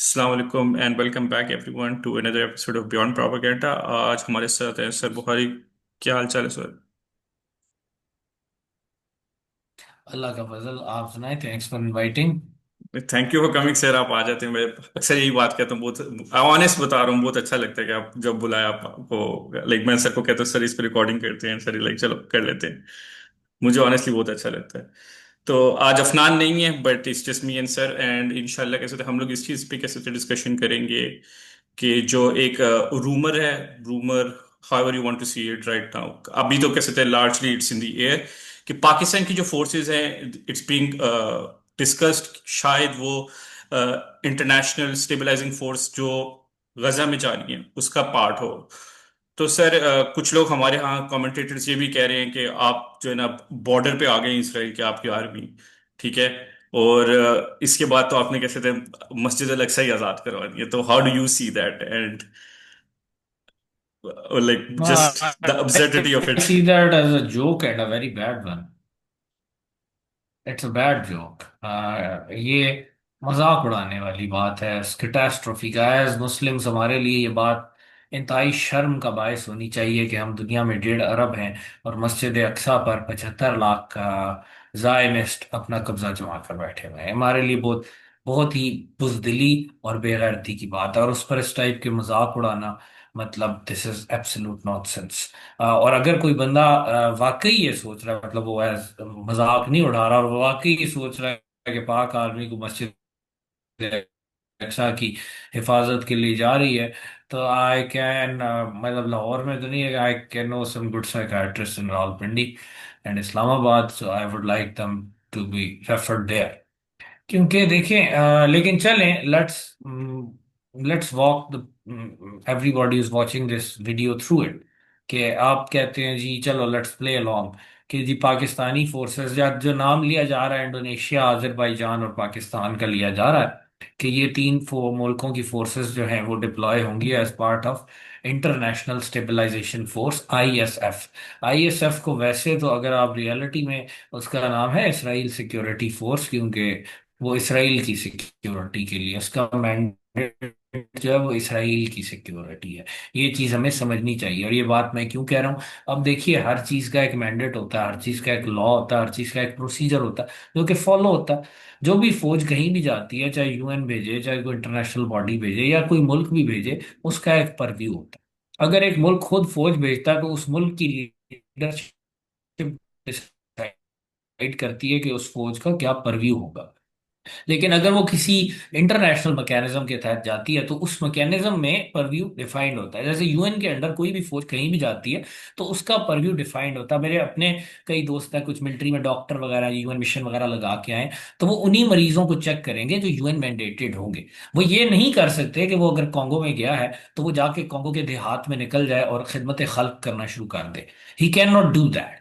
अस्सलाम वालेकुम and welcome back everyone to another episode of beyond propaganda. आज हमारे साथ हैं सर बुखारी। क्या हाल चाल है सर? अल्लाह का फजल। आप सुनाए, thanks for inviting. Thank you for coming sir. आप आ जाते हैं, मैं अक्सर यही बात कहता हूँ, बहुत ऑनेस्ट बता रहा हूँ, बहुत अच्छा लगता है कि आप जब बुलाए आपको। लाइक मैं सर को कहता हूँ सर इस पर रिकॉर्डिंग करते हैं, सर लाइक चलो कर लेते हैं। मुझे ऑनेस्टली बहुत अच्छा लगता है। तो आज अफनान नहीं है but it's just me and sir, and इंशाल्लाह कैसे थे हम लोग इस चीज़ पे कैसे डिस्कशन करेंगे कि जो एक रूमर है, rumour however you want to see it right now, अभी तो कैसे थे largely it's in the air कि पाकिस्तान की जो फोर्सेस हैं, इट्स बीइंग डिस्कस्ड, शायद वो इंटरनेशनल स्टेबलाइजिंग फोर्स जो गजा में जा रही है उसका पार्ट हो। तो सर कुछ लोग हमारे यहाँ कमेंटेटर्स ये भी कह रहे हैं कि आप जो है ना बॉर्डर पे आ गए हैं इसराइल के, आपकी आर्मी। ठीक है। और इसके बाद तो आपने कैसे थे मस्जिद अल अक्सा ही आजाद करवा दी है, तो how do you see that and like just the absurdity of I it? see that as a joke and a very bad one. It's a bad joke. ये मजाक उड़ाने वाली बात है, कैटास्ट्रोफी का। एज मुस्लिम्स हमारे लिए ये बात इंतहाई शर्म का बायस होनी चाहिए कि हम दुनिया में 1.5 अरब हैं और मस्जिद अक्सा पर 75 लाख का जायनिस्ट अपना कब्जा जमा कर बैठे हुए हैं। हमारे लिए बहुत बहुत ही बुजदिली और बेगैरती की बात है, और उस पर इस टाइप के मजाक उड़ाना, मतलब दिस इज एब्सोल्यूट नॉनसेंस। और अगर कोई बंदा वाकई ये सोच रहा है, मतलब वो एज मजाक नहीं उड़ा रहा, और वो वाकई ये सोच रहा है कि पाक आर्मी को मस्जिद अक्सा की हिफाजत के लिए जा रही है, तो आई कैन, मतलब लाहौर में तो नहीं है, I can know some good psychiatrist in Rawalpindi and Islamabad, so I would like them to be referred there. क्योंकि देखें, लेकिन चलें, let's walk the everybody is watching this video through it. कि आप कहते हैं जी चलो लेट्स प्ले अलोंग, कि जी पाकिस्तानी फोर्सेस, या जो नाम लिया जा रहा है इंडोनेशिया, आज़रबाईजान और पाकिस्तान का लिया जा रहा है, कि ये तीन मुल्कों की फोर्सेस जो हैं वो डिप्लॉय होंगी as part of international stabilization force, ISF. ISF को वैसे तो अगर आप रियलिटी में, उसका नाम है इसराइल सिक्योरिटी फोर्स, क्योंकि वो इसराइल की सिक्योरिटी के लिए, उसका मैंडेट जो है वो इसराइल की सिक्योरिटी है। ये चीज हमें समझनी चाहिए। और ये बात मैं क्यों कह रहा हूँ, अब देखिए, हर चीज का एक मैंडेट होता है, हर चीज का एक लॉ होता है, हर चीज का एक प्रोसीजर होता है जो कि फॉलो होता है। जो भी फौज कहीं भी जाती है, चाहे यूएन भेजे, चाहे कोई इंटरनेशनल बॉडी भेजे, या कोई मुल्क भी भेजे, उसका एक परव्यू होता है। अगर एक मुल्क खुद फौज भेजता है तो उस मुल्क की लीडरशिप डिसाइड करती है कि उस फौज का क्या परव्यू होगा। लेकिन अगर वो किसी इंटरनेशनल मैकेनिज्म के तहत जाती है तो उस मैकेनिज्म में परव्यू डिफाइंड होता है। जैसे यूएन के अंडर कोई भी फौज कहीं भी जाती है तो उसका परव्यू डिफाइंड होता है। मेरे अपने कई दोस्त हैं, कुछ मिलिट्री में डॉक्टर वगैरह यूएन मिशन वगैरह लगा के आए, तो वो उन्हीं मरीजों को चेक करेंगे जो यूएन मैंडेटेड होंगे। वो ये नहीं कर सकते कि वो अगर कॉन्गो में गया है तो वो जाके कॉन्गो के देहात में निकल जाए और खिदमत खल्क करना शुरू कर दे। He cannot do that.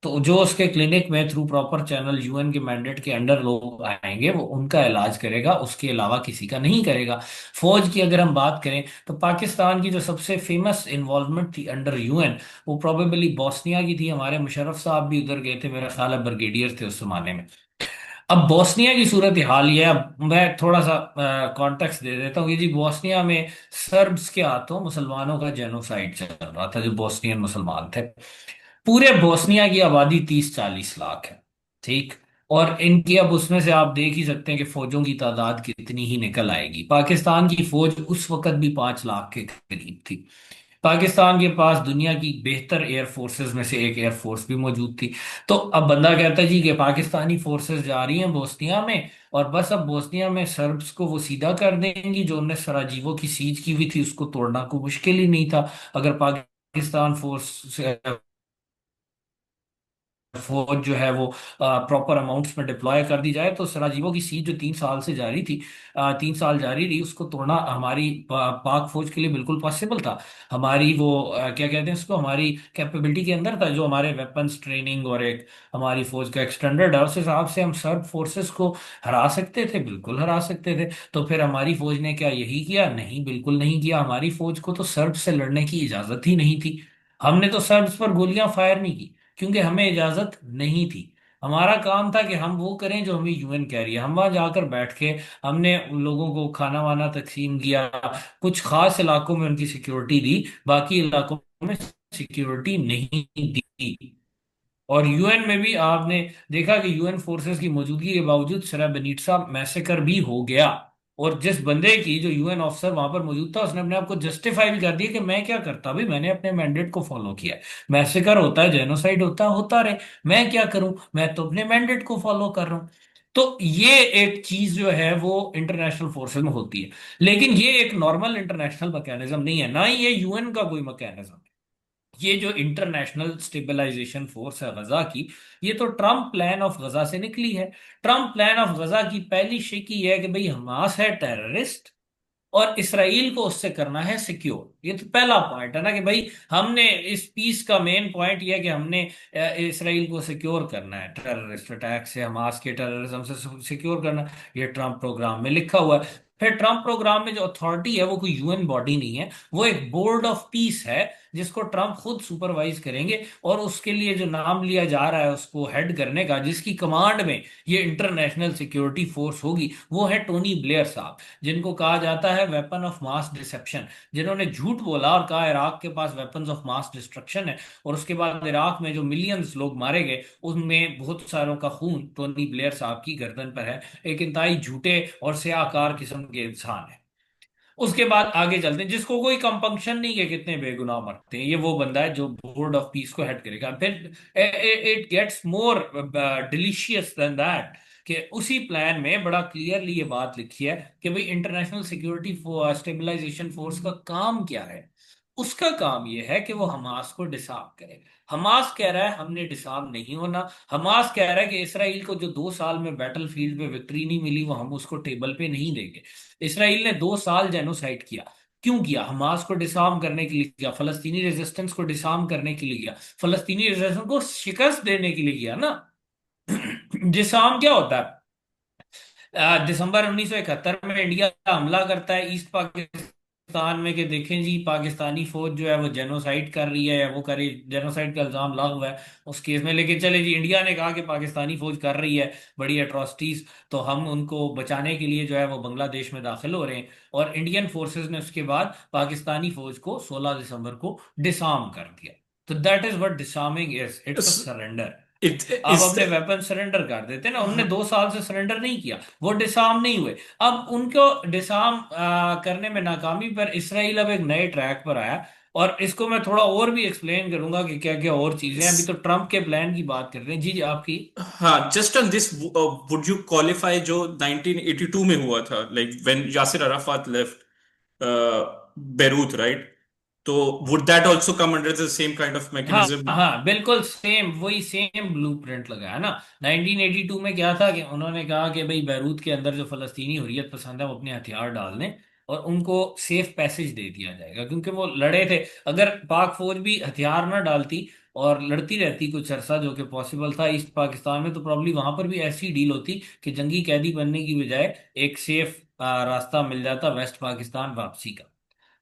तो जो उसके क्लिनिक में थ्रू प्रॉपर चैनल यूएन के मैंडेट के अंडर लोग आएंगे वो उनका इलाज करेगा, उसके अलावा किसी का नहीं करेगा। फौज की अगर हम बात करें तो पाकिस्तान की जो सबसे फेमस इन्वॉल्वमेंट थी अंडर यूएन, वो प्रोबेबली बोस्निया की थी। हमारे मुशर्रफ साहब भी उधर गए थे, मेरा ख्याल है ब्रिगेडियर थे उस जमाने में। अब बोस्निया की सूरत हाल ये है, अब मैं थोड़ा सा कॉन्टेक्स्ट दे देता हूँ कि जी बोस्निया में सर्ब्स के हाथों मुसलमानों का जेनोसाइड चल रहा था, जो बोस्नियन मुसलमान थे। पूरे बोस्निया की आबादी 30-40 लाख है। ठीक। और इनकी, अब उसमें से आप देख ही सकते हैं कि फौजों की तादाद कितनी ही निकल आएगी। पाकिस्तान की फौज उस वक्त भी 5 लाख के करीब थी। पाकिस्तान के पास दुनिया की बेहतर एयर फोर्सेस में से एक एयरफोर्स भी मौजूद थी। तो अब बंदा कहता है जी कि पाकिस्तानी फोर्सेस जा रही हैं बोस्निया में, और बस अब बोस्निया में सर्ब्स को वो सीधा कर देंगी। जो उन्होंने सराजीवो की सीज की हुई थी उसको तोड़ना कोई मुश्किल ही नहीं था। अगर पाकिस्तान फोर्स फौज जो है वो प्रॉपर अमाउंट्स में डिप्लॉय कर दी जाए तो सराजीवो की सीज जो 3 साल से जारी थी, 3 साल जारी रही, उसको तोड़ना हमारी पाक फौज के लिए बिल्कुल पॉसिबल था। हमारी वो क्या कहते हैं उसको, हमारी कैपेबिलिटी के अंदर था। जो हमारे वेपन्स ट्रेनिंग और एक हमारी फौज का एक स्टैंडर्ड है, उस हिसाब से हम सर्ब फोर्सेस को हरा सकते थे, बिल्कुल हरा सकते थे। तो फिर हमारी फौज ने क्या यही किया? नहीं, बिल्कुल नहीं किया। हमारी फौज को तो सर्ब से लड़ने की इजाजत ही नहीं थी। हमने तो सर्ब्स पर गोलियां फायर नहीं की क्योंकि हमें इजाजत नहीं थी। हमारा काम था कि हम वो करें जो हमें यूएन कह रही है। हम वहां जाकर बैठ के हमने उन लोगों को खाना वाना तकसीम किया, कुछ खास इलाकों में उनकी सिक्योरिटी दी, बाकी इलाकों में सिक्योरिटी नहीं दी। और यूएन में भी आपने देखा कि यूएन फोर्सेस की मौजूदगी के बावजूद सराबनीसा मैसेकर भी हो गया। और जिस बंदे की, जो यूएन ऑफिसर वहां पर मौजूद था, उसने अपने आप को जस्टिफाई भी कर दिया कि मैं क्या करता भाई, मैंने अपने मैंडेट को फॉलो किया है। मैसेकर होता है, जेनोसाइड होता रहे, मैं क्या करूं, मैं तो अपने मैंडेट को फॉलो कर रहा हूं। तो ये एक चीज जो है वो इंटरनेशनल फोर्सेस में होती है। लेकिन ये एक नॉर्मल इंटरनेशनल मैकेनिज्म नहीं है, ना ही ये यूएन का कोई मैकेनिज्म। ये जो इंटरनेशनल स्टेबलाइजेशन फोर्स है गजा की, ये तो ट्रम्प प्लान ऑफ गजा से निकली है। ट्रम्प प्लान ऑफ गजा की पहली शिक ये है कि भाई हमास है टेररिस्ट, और इसराइल को उससे करना है सिक्योर। ये तो पहला पॉइंट है ना कि भाई हमने इस पीस का मेन पॉइंट ये है कि हमने इसराइल को सिक्योर करना है, टेररिस्ट अटैक से, हमास के टेररिज्म से सिक्योर करना है। ये ट्रम्प प्रोग्राम में लिखा हुआ है। फिर ट्रम्प प्रोग्राम में जो अथॉरिटी है वो कोई यूएन बॉडी नहीं है, वो एक बोर्ड ऑफ पीस है जिसको ट्रम्प खुद सुपरवाइज करेंगे। और उसके लिए जो नाम लिया जा रहा है उसको हेड करने का, जिसकी कमांड में ये इंटरनेशनल सिक्योरिटी फोर्स होगी, वो है टोनी ब्लेयर साहब, जिनको कहा जाता है वेपन ऑफ मास डिसेप्शन। जिन्होंने झूठ बोला और कहा इराक के पास वेपन्स ऑफ मास डिस्ट्रक्शन है, और उसके बाद इराक में जो मिलियंस लोग मारे गए उनमें बहुत सारों का खून टोनी ब्लेयर साहब की गर्दन पर है। एक इंतहाई झूठे और स्याहकार किस्म के इंसान है। उसके बाद आगे चलते हैं, जिसको कोई कंपंक्शन नहीं है कितने बेगुनाह मरते हैं, ये वो बंदा है जो बोर्ड ऑफ पीस को हेड करेगा। फिर it gets more delicious than that, कि उसी प्लान में बड़ा क्लियरली ये बात लिखी है कि भाई इंटरनेशनल सिक्योरिटी स्टेबलाइजेशन फोर्स का काम क्या है। उसका काम यह है कि वो हमास को डिसार्म करे। हमास कह रहा है हमने डिसार्म नहीं होना। हमास कह रहा है कि इसराइल को जो 2 साल में बैटल फील्ड पे विक्ट्री नहीं मिली वो हम उसको टेबल पे नहीं देंगे। इसराइल ने 2 साल जेनोसाइड किया। क्यों किया? हमास को डिसार्म करने के लिए किया, फलस्तीनी रेजिस्टेंस को डिसार्म करने के लिए किया, फलस्तीनी रेजिस्टेंस को शिकस्त देने के लिए किया ना। डिसार्म क्या होता है? दिसंबर 1971 में इंडिया हमला करता है ईस्ट पाकिस्तान में, कि देखें जी पाकिस्तानी फौज जो है वो जेनोसाइड कर रही है, या वो करे, जेनोसाइड का इल्जाम लगा हुआ है उस केस में। लेकिन चले जी, इंडिया ने कहा कि पाकिस्तानी फौज कर रही है बड़ी एट्रोसिटीज, तो हम उनको बचाने के लिए जो है वो बांग्लादेश में दाखिल हो रहे हैं। और इंडियन फोर्सेस ने उसके बाद पाकिस्तानी फौज को 16 दिसंबर को डिसआर्म कर दिया। तो that is what disarming is, it's a surrender. आप इज अपने वेपन सरेंडर कर देते ना, उन्होंने 2 साल से सरेंडर नहीं किया, वो डिसआर्म नहीं हुए। अब उनको डिसआर्म करने में नाकामी पर इसराइल अब एक नए ट्रैक पर आया। और इसको मैं थोड़ा और भी एक्सप्लेन करूंगा कि क्या क्या और चीजें हैं। अभी तो ट्रम्प के प्लान की बात कर रहे हैं। जी जी, आपकी। हाँ, just on this, would you qualify जो 1982 में हुआ था, like when Yasser Arafat left Beirut, right? तो would that also come under the same kind of हाँ मैकेनिज्म? हाँ, बिल्कुल सेम, वही सेम ब्लूप्रिंट लगा है ना। 1982 में क्या था कि उन्होंने कहा कि भाई बैरूत के अंदर जो फलस्तीनी हुर्रियत पसंद है वो अपने हथियार डाल दें, और उनको सेफ पैसेज दे दिया जाएगा, क्योंकि वो लड़े थे। अगर पाक फौज भी हथियार ना डालती और लड़ती रहती कुछ अरसा, जो कि पॉसिबल था ईस्ट पाकिस्तान में, तो प्रॉब्ली वहां पर भी ऐसी डील होती कि जंगी कैदी बनने की बजाय एक सेफ रास्ता मिल जाता वेस्ट पाकिस्तान वापसी का।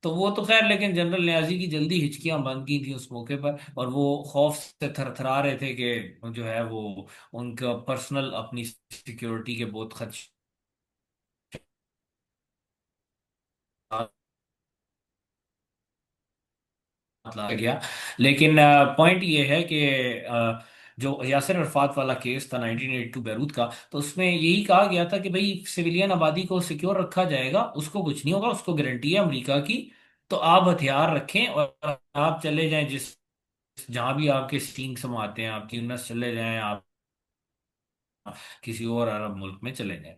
तो वो तो खैर, लेकिन जनरल न्याजी की जल्दी हिचकियां बंद की थी उस मौके पर, और वो खौफ से थरथरा रहे थे कि जो है वो उनका पर्सनल अपनी सिक्योरिटी के बहुत खदशे ला गया। लेकिन पॉइंट ये है कि जो यासिर अरफात वाला केस था 1982 बैरूत का, तो उसमें यही कहा गया था कि भाई सिविलियन आबादी को सिक्योर रखा जाएगा, उसको कुछ नहीं होगा, उसको गारंटी है अमेरिका की। तो आप हथियार रखें और आप चले जाएं, जिस जहां भी आपके स्टिंग समाते हैं, आप ट्यूनस चले जाएं, आप किसी और अरब मुल्क में चले जाएं।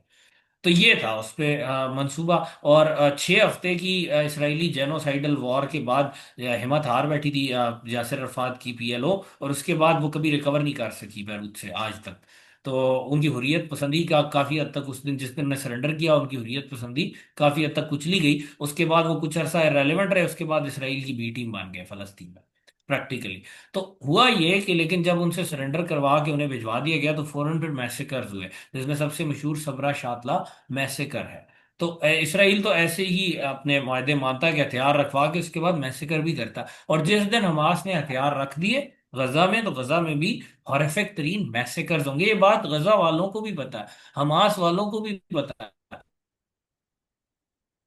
तो ये था उस पे मंसूबा। और 6 हफ्ते की इसराइली जेनोसाइडल वॉर के बाद हिम्मत हार बैठी थी यासिर अरफात की पीएलओ, और उसके बाद वो कभी रिकवर नहीं कर सकी बैरूत से आज तक। तो उनकी हुर्रियत पसंदी का काफी हद तक, उस दिन जिस दिन उन्होंने सरेंडर किया, उनकी हुर्रियत पसंदी काफी हद तक कुचली गई। उसके बाद वो कुछ अरसा रेलेवेंट रहे, उसके बाद इसराइल की बी टीम बन गए फलस्तीन में प्रैक्टिकली। तो हुआ ये कि लेकिन जब उनसे सरेंडर करवा के उन्हें भिजवा दिया गया, तो फौरन फिर मैसेकर्स हुए, जिसमें सबसे मशहूर सबरा शातला मैसेकर है। तो इसराइल तो ऐसे ही अपने मायदे मानता है कि हथियार रखवा के उसके बाद मैसेकर भी करता। और जिस दिन हमास ने हथियार रख दिए, गजा में, तो गजा में भी हॉरिफिक तरीन मैसेकर्स होंगे। ये बात गजा वालों को भी पता है, हमास वालों को भी पता है।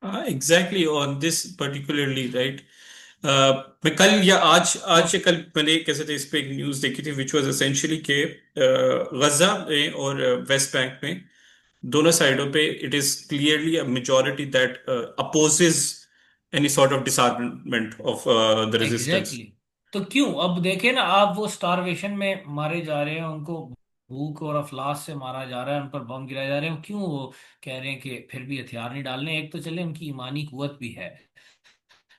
हाँ exactly on this particularly right. मैं कल या आज तो आज या कल मैंने कैसे थे इस पे एक न्यूज देखी थी विच वाज एसेंशियली के गजा में और वेस्ट बैंक में दोनों साइडों पे it is clearly a majority that opposes any sort of disarmament of the resistance. Exactly तो क्यों, अब देखे ना आप, वो स्टारवेशन में मारे जा रहे हैं, उनको भूख और अफलास से मारा जा रहा है, उन पर बम गिराए जा रहे हैं, क्यों वो कह रहे हैं कि फिर भी हथियार नहीं डालने? एक तो चले उनकी ईमानी कुव्वत भी है,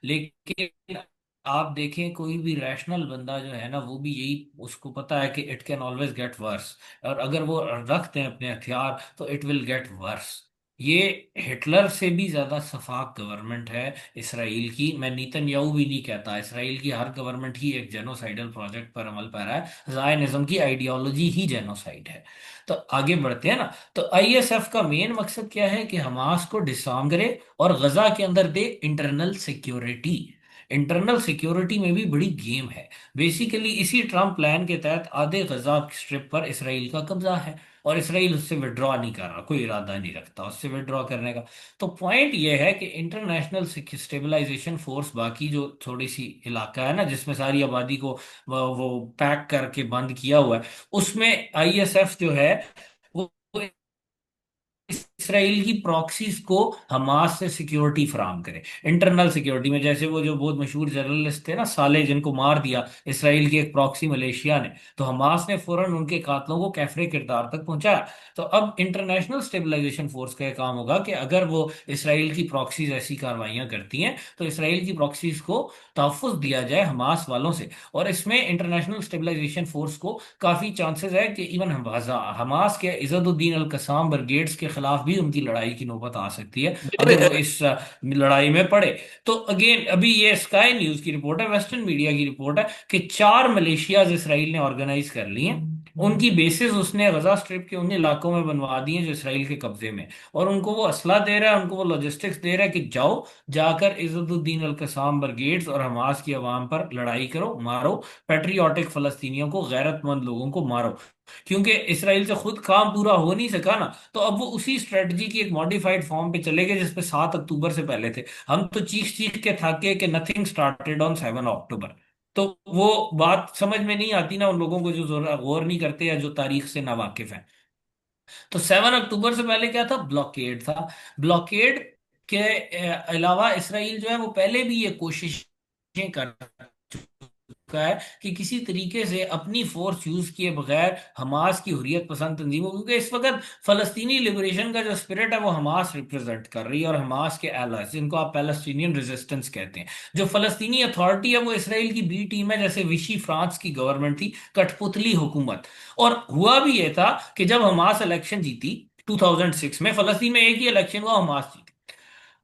लेकिन आप देखें कोई भी रैशनल बंदा जो है ना, वो भी यही, उसको पता है कि it can always get worse, और अगर वो रखते हैं अपने हथियार तो इट विल गेट वर्स। ये हिटलर से भी ज्यादा सफाक गवर्नमेंट है इसराइल की। मैं नीतनयाहू भी नहीं कहता, इसराइल की हर गवर्नमेंट ही एक जेनोसाइडल प्रोजेक्ट पर अमल कर रहा है। जायनिज्म की आइडियोलॉजी ही जेनोसाइड है। तो आगे बढ़ते हैं ना, तो आईएसएफ का मेन मकसद क्या है कि हमास को डिसआर्म करे और गजा के अंदर दे इंटरनल सिक्योरिटी। इंटरनल सिक्योरिटी में भी बड़ी गेम है। बेसिकली इसी ट्रम्प प्लान के तहत आधे गजा स्ट्रिप पर इसराइल का कब्जा है, और इसराइल उससे विड्रॉ नहीं कर रहा, कोई इरादा नहीं रखता उससे विड्रॉ करने का। तो पॉइंट यह है कि इंटरनेशनल स्टेबलाइजेशन फोर्स, बाकी जो थोड़ी सी इलाका है ना जिसमें सारी आबादी को वो पैक करके बंद किया हुआ है, उसमें आईएसएफ जो है वो इसराइल की प्रॉक्सीज को हमास से सिक्योरिटी फराम करे। इंटरनल सिक्योरिटी में, जैसे वो जो बहुत मशहूर जर्नलिस्ट थे ना साले, जिनको मार दिया इसराइल की एक प्रॉक्सी मलेशिया ने, तो हमास ने फौरन उनके कातलों को कैफरे किरदार तक पहुंचाया। तो अब इंटरनेशनल स्टेबलाइजेशन फोर्स का यह काम होगा कि अगर वो इसराइल की प्रॉक्सीज ऐसी कार्रवाइयां करती हैं तो इसराइल की प्रॉक्सीज को तहफ्फुज दिया जाए हमास वालों से। और इसमें इंटरनेशनल स्टेबलाइजेशन फोर्स को काफी चांसेस है कि इवन हमास के इज़्ज़तुद्दीन अल कसाम ब्रिगेड्स के खिलाफ भी उनकी लड़ाई की नौबत आ सकती है अगर वो इस लड़ाई में पड़े। तो अगेन अभी ये स्काई न्यूज की रिपोर्ट है, वेस्टर्न मीडिया की रिपोर्ट है कि 4 मलेशियाज इसराइल ने ऑर्गेनाइज कर ली हैं। उनकी बेसिस उसने गजा स्ट्रिप के उन इलाकों में बनवा दी हैं जो इसराइल के कब्जे में, और उनको वो असला दे रहा है, उनको वो लॉजिस्टिक्स दे रहा है कि जाओ, जाकर इज़्ज़तुद्दीन अल कसाम ब्रिगेड्स और हमास की आवाम पर लड़ाई करो, मारो, पेट्रियाटिक फलस्तीनियों को, गैरतमंद लोगों को मारो। क्योंकि इसराइल से खुद काम पूरा हो नहीं सका ना, तो अब वो उसी स्ट्रेटजी की एक मॉडिफाइड फॉर्म पे चले गए जिसपे 7 अक्टूबर से पहले थे। हम तो चीख चीख के थके कि नथिंग स्टार्टेड ऑन 7 अक्टूबर। तो वो बात समझ में नहीं आती ना उन लोगों को जो गौर नहीं करते या जो तारीख से ना वाकिफ है। तो 7 अक्टूबर से पहले क्या था? ब्लॉकेड था। ब्लॉकेड के अलावा इसराइल जो है वो पहले भी ये कोशिशें कर चुका है कि किसी तरीके से अपनी फोर्स यूज किए बगैर हमास की हुरियत पसंद तंजीमों, क्योंकि इस वक्त फलस्तीनी लिबरेशन का जो स्पिरिट है वो हमास रिप्रेजेंट कर रही है, और हमास के एलाइज जिनको आप पैलेस्टीनियन रेजिस्टेंस कहते हैं। जो फलस्तीनी अथॉरिटी है वो इसराइल की बी टीम है, जैसे विशी फ्रांस की गवर्नमेंट थी, कठपुतली हुकूमत। और हुआ भी ये था कि जब हमास इलेक्शन जीती 2006 में, फलस्तीन में एक ही इलेक्शन हुआ, हमास जीती।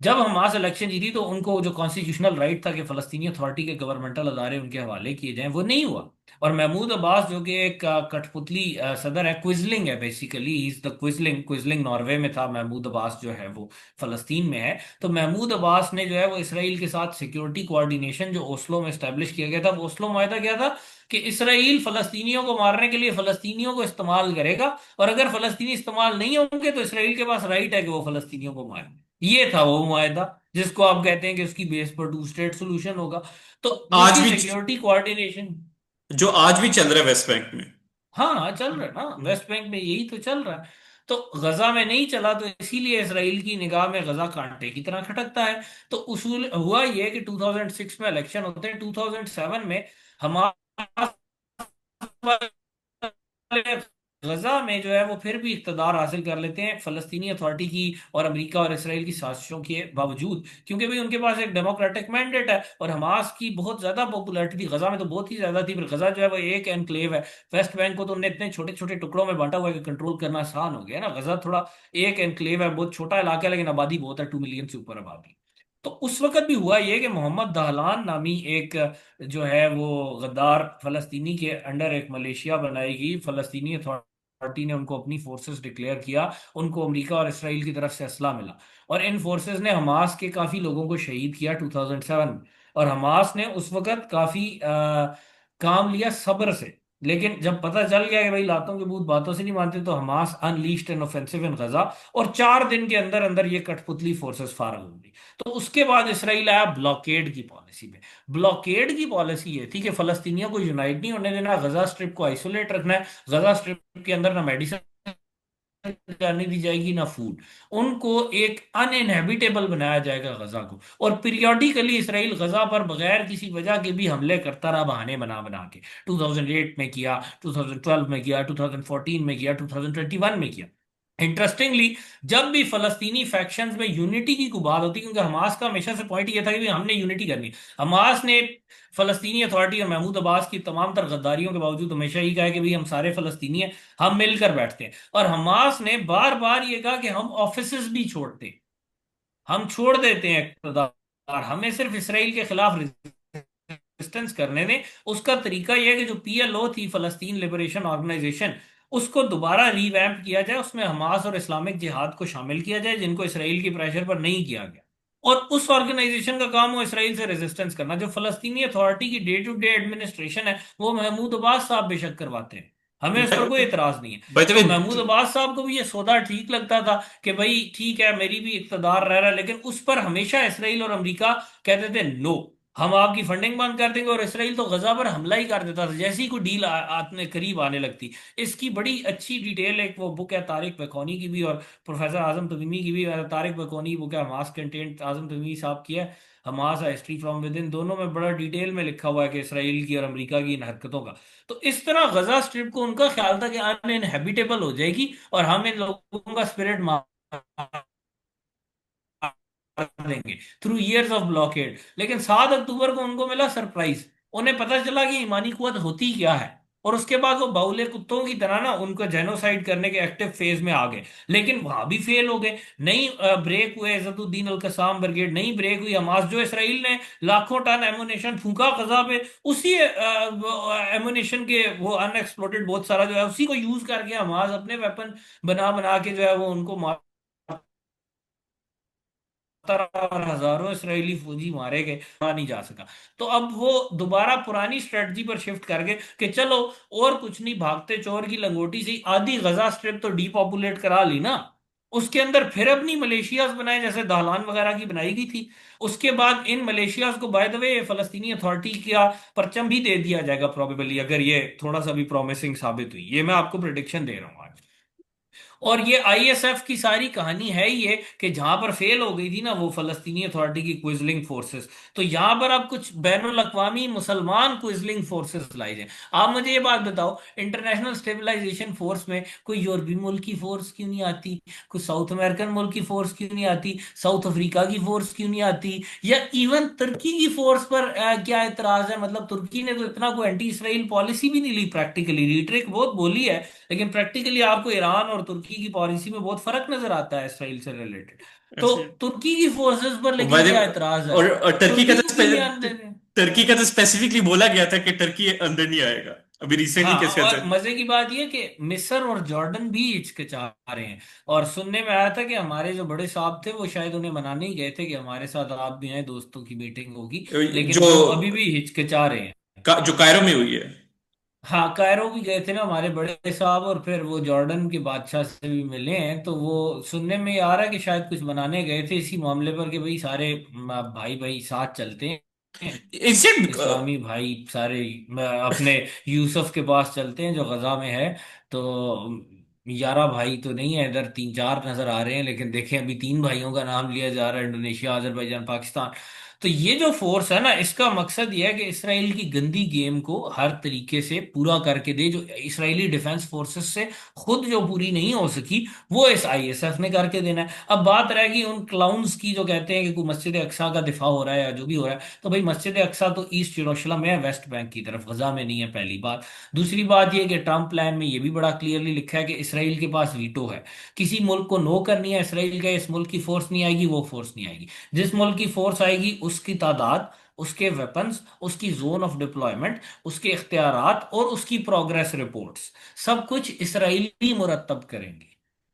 जब हमास इलेक्शन जीती तो उनको जो कॉन्स्टिट्यूशनल राइट था कि फलस्तीनी अथॉरिटी के गवर्नमेंटल अदारे उनके हवाले किए जाएं, वो नहीं हुआ। और महमूद अब्बास जो कि एक कठपुतली सदर है, क्विजलिंग है, basically he is the Quisling, Quisling Norway में था, महमूद अब्बास जो है वो फलस्तीन में है। तो महमूद अब्बास ने जो है वो इसराइल के साथ सिक्योरिटी कोऑर्डिनेशन जो ओस्लो में स्टैब्लिश किया गया था, वो ओस्लो माहिदा क्या था कि इसराइल फलस्तीनियों को मारने के लिए फलस्तीनियों को इस्तेमाल करेगा, और अगर फलस्तीनी इस्तेमाल नहीं होंगे तो इसराइल के पास राइट है कि वो फलस्तीनियों को मारे। ये था वो मुआहदा जिसको आप कहते हैं कि उसकी बेस पर टू स्टेट सोल्यूशन होगा। तो आज उसी भी सिक्योरिटी कोऑर्डिनेशन। जो आज भी चल रहा है वेस्ट बैंक में। हाँ हाँ, चल रहा है ना, हम्म। वेस्ट बैंक में यही तो चल रहा है। तो गजा में नहीं चला तो इसीलिए इसराइल की निगाह में गजा कांटे की तरह खटकता है। तो उसूल हुआ ये कि 2006 में इलेक्शन होते हैं, 2007 में हमारे गजा में जो है वो फिर भी इक़्तिदार हासिल कर लेते हैं फलस्तीनी अथॉरिटी की और अमेरिका और इसराइल की साजिशों के बावजूद, क्योंकि भाई उनके पास एक डेमोक्रेटिक मैंडेट है। और हमास की बहुत ज्यादा पॉपुलैरिटी थी गजा में, तो बहुत ही ज्यादा थी, पर गजा जो है वो एक एनक्लेव है। वेस्ट बैंक को तो उन्हें इतने छोटे छोटे टुकड़ों में बांटा हुआ है कि कंट्रोल करना आसान हो गया ना। गजा थोड़ा एक एनक्लेव है, बहुत छोटा इलाका है, लेकिन आबादी बहुत है, 2 मिलियन से ऊपर आबादी। तो उस वक्त भी हुआ ये कि मोहम्मद दहलान नामी एक जो है वो गद्दार फलस्तीनी के अंडर एक मलेशिया बनाई गई, फलस्तीनी अथॉरिटी ने उनको अपनी फोर्सेस डिक्लेयर किया, उनको अमेरिका और इसराइल की तरफ से असला मिला, और इन फोर्सेस ने हमास के काफी लोगों को शहीद किया 2007 में। और हमास ने उस वक्त काफी काम लिया सब्र से। लेकिन जब पता चल गया कि भाई लातों के भूत बातों से नहीं मानते, तो हमास अनलीश्ड एन ऑफेंसिव इन गजा, और 4 दिन के अंदर अंदर ये कठपुतली फोर्सेस फारग हो गई। तो उसके बाद इसराइल आया ब्लॉकेड की पॉलिसी में। ब्लॉकेड की पॉलिसी ये थी कि फलस्तीनियों को यूनाइट नहीं होने देना, गजा स्ट्रिप को आइसोलेट रखना है। गजा स्ट्रिप के अंदर ना मेडिसिन जाने दी जाएगी ना फूड। उनको एक अनइनहेबिटेबल बनाया जाएगा गजा को। और पीरियोडिकली इसराइल गजा पर बगैर किसी वजह के भी हमले करता रहा, बहाने बना बना के। 2008 में किया, 2012 में किया, 2014 में किया, 2021 में किया। इंटरेस्टिंगली, जब भी फलस्तीनी फैक्शंस में यूनिटी की कोई बात होती, क्योंकि हमास का हमेशा से पॉइंट ये था कि भाई हमने यूनिटी करनी है। हमास ने फलस्तीनी अथॉरिटी और महमूद अब्बास की तमाम तर गद्दारियों के बावजूद हमेशा ही कहा है कि भाई हम सारे फलस्तीनी हैं, हम मिलकर बैठते हैं। और हमास ने बार बार ये कहा कि हम ऑफिसेज भी छोड़ते हैं, हम छोड़ देते हैं इक़्तिदार, हमें सिर्फ इसराइल के खिलाफ रेजिस्टेंस करने दें। उसका तरीका यह है कि जो पीएलओ थी, फलस्तीन लिबरेशन ऑर्गेनाइजेशन, उसको दोबारा रिवैम्प किया जाए, उसमें हमास और इस्लामिक जिहाद को शामिल किया जाए, जिनको इसराइल की प्रेशर पर नहीं किया गया। और उस ऑर्गेनाइजेशन का काम हो इसराइल से रेजिस्टेंस करना। जो फलस्तीनी अथॉरिटी की डे टू डे एडमिनिस्ट्रेशन है, वो महमूद अब्बास साहब बेशक करवाते हैं, हमें उस पर कोई एतराज नहीं है। बाय द तो वे, महमूद अब्बास साहब को भी ये सौदा ठीक लगता था कि भाई ठीक है, मेरी भी इक़्तिदार रह रहा है, लेकिन उस पर हमेशा इसराइल और अमेरिका कहते थे नो, हम आपकी फंडिंग बंद कर देंगे। और इसराइल तो गजा पर हमला ही कर देता था जैसे ही कोई डील आने करीब आने लगती। इसकी बड़ी अच्छी डिटेल एक वो बुक है तारिक बकौनी की भी, और प्रोफेसर आजम तमीमी की भी। तारिक बकौनी की बुक है हमास कंटेंट, आजम तमीमी साहब की है Hamas history from with in. दोनों में बड़ा डिटेल में लिखा हुआ है कि इसराइल की और अमेरिका की इन हरकतों का। तो इस तरह गजा स्ट्रिप को उनका ख्याल था कि अनइनहेबिटेबल हो जाएगी और हम इन लोगों का स्पिरिट मार देंगे थ्रू इयर्स ऑफ ब्लॉकेड। लेकिन 7 अक्टूबर को उनको मिला सरप्राइज। उन्हें पता चला कि ईमानी कुव्वत होती क्या है। और उसके बाद वो बाउले कुत्तों की तरह ना उनको जेनोसाइड करने के एक्टिव फेज में आ गए। लेकिन वहां भी फेल हो गए, नहीं ब्रेक हुए। इज़्ज़तुद्दीन अल कसाम ब्रिगेड नहीं ब्रेक हुई। हमास जो इसराइल ने लाखों टन एमुनेशन फूका गजा पे, उसी एमुनेशन के वो अनएक्सप्लोडेड बहुत सारा जो है, उसी को यूज करके हमास अपने वेपन बना बना के जो है वो उनको मार, और हजारों इसराइली फौजी मारे गए, मारा नहीं जा सका। तो अब वो दोबारा पुरानी स्ट्रेटजी पर शिफ्ट कर गए कि चलो और कुछ नहीं, भागते चोर की लंगोटी से ही आधी गजा स्ट्रिप तो डीपॉपुलेट करा ली ना। उसके अंदर फिर अपनी मलेशियाज बनाए, जैसे दहलान वगैरह की बनाई गई थी। उसके बाद इन मलेशियाज को बाय द वे फलस्तीनी अथॉरिटी का परचम भी दे दिया जाएगा प्रोबेबली, अगर ये थोड़ा सा भी प्रॉमिसिंग साबित हुई। ये मैं आपको प्रिडिक्शन दे रहा हूँ आज। और ये आईएसएफ की सारी कहानी है ये कि जहां पर फेल हो गई थी ना वो फलस्तीनी अथॉरिटी की क्विजलिंग फोर्सेस, तो यहां पर अब कुछ बैनुल अक़वामी मुसलमान क्विजलिंग फोर्सेस लाई जाए। आप मुझे ये बात बताओ, इंटरनेशनल स्टेबलाइजेशन फोर्स में कोई यूरोपीय मुल्क की फोर्स क्यों नहीं आती? कोई साउथ अमेरिकन मुल्क की फोर्स क्यों नहीं आती? साउथ अफ्रीका की फोर्स क्यों नहीं आती? या इवन तुर्की की फोर्स पर क्या एतराज है? मतलब तुर्की ने तो इतना कोई एंटी इसराइल पॉलिसी भी नहीं ली, प्रैक्टिकली रीट्रिक बहुत बोली है, लेकिन प्रैक्टिकली आपको ईरान और तुर्की की पॉलिसी में बहुत फर्क नजर आता है इसराइल से रिलेटेड। तो ऐसे तुर्की की फोर्सेस पर लेकिन वादे क्या एतराज है? और टर्की का तुर्की तो को क्यों नहीं आने दे रहे? टर्की का तो स्पेसिफिकली बोला गया था कि टर्की अंदर नहीं आएगा। अभी रिसेंटली हाँ, कैसे और मजे की बात यह कि मिस्र और जॉर्डन भी हिचकिचा रहे हैं। और सुनने में आया था कि हमारे जो बड़े साहब थे वो शायद उन्हें मनाने ही गए थे कि हमारे साथ आप भी आए, दोस्तों की मीटिंग होगी, लेकिन जो वो अभी भी हिचकिचा रहे हैं। जो कायरो में हुई है। हाँ, कायरो भी गए थे ना हमारे बड़े साहब, और फिर वो जॉर्डन के बादशाह से भी मिले हैं। तो वो सुनने में आ रहा है कि शायद कुछ बनाने गए थे इसी मामले पर कि भाई सारे भाई भाई साथ चलते हैं, इंसिडेंट इस्लामी भाई सारे अपने यूसुफ के पास चलते हैं जो गजा में है। तो 11 भाई तो नहीं है इधर, 3 4 नजर आ रहे हैं, लेकिन देखें अभी 3 भाइयों का नाम लिया जा रहा है, इंडोनेशिया, अजरबैजान, पाकिस्तान। तो ये जो फोर्स है ना, इसका मकसद ये है कि इसराइल की गंदी गेम को हर तरीके से पूरा करके दे। जो इसराइली डिफेंस फोर्सेस से खुद जो पूरी नहीं हो सकी, वो इस आईएसएफ ने करके देना है। अब बात रहेगी उन क्लाउन्स की जो कहते हैं कि कोई मस्जिद अक्सा का दिफा हो रहा है या जो भी हो रहा है। तो भाई मस्जिद अक्सा तो ईस्ट यरूशलेम में है, वेस्ट बैंक की तरफ, गजा में नहीं है, पहली बात। दूसरी बात यह कि ट्रम्प प्लान में ये भी बड़ा क्लियरली लिखा है कि इसराइल के पास वीटो है। किसी मुल्क को नो करनी है इसराइल का, इस मुल्क की फोर्स नहीं आएगी, वो फोर्स नहीं आएगी। जिस मुल्क की फोर्स आएगी उसकी तादाद, उसके वेपन्स, उसकी जोन ऑफ डिप्लॉयमेंट, उसके इख्तियारात और उसकी प्रोग्रेस रिपोर्ट्स, सब कुछ इसराइली मुरतब करेंगे।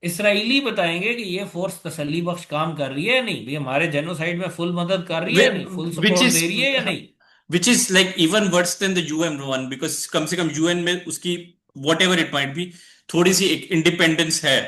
इसराइली बताएंगे कि ये फोर्स तसल्ली बख्श काम कर रही है या नहीं, भाई हमारे जेनोसाइड में फुल मदद कर रही है या नहीं, फुल विच सपोर्ट इज दे रही है या नहीं। Which is like even worse than the UN one, because कम से कम यूएन में उसकी whatever it might be थोड़ी सी एक इंडिपेंडेंस है।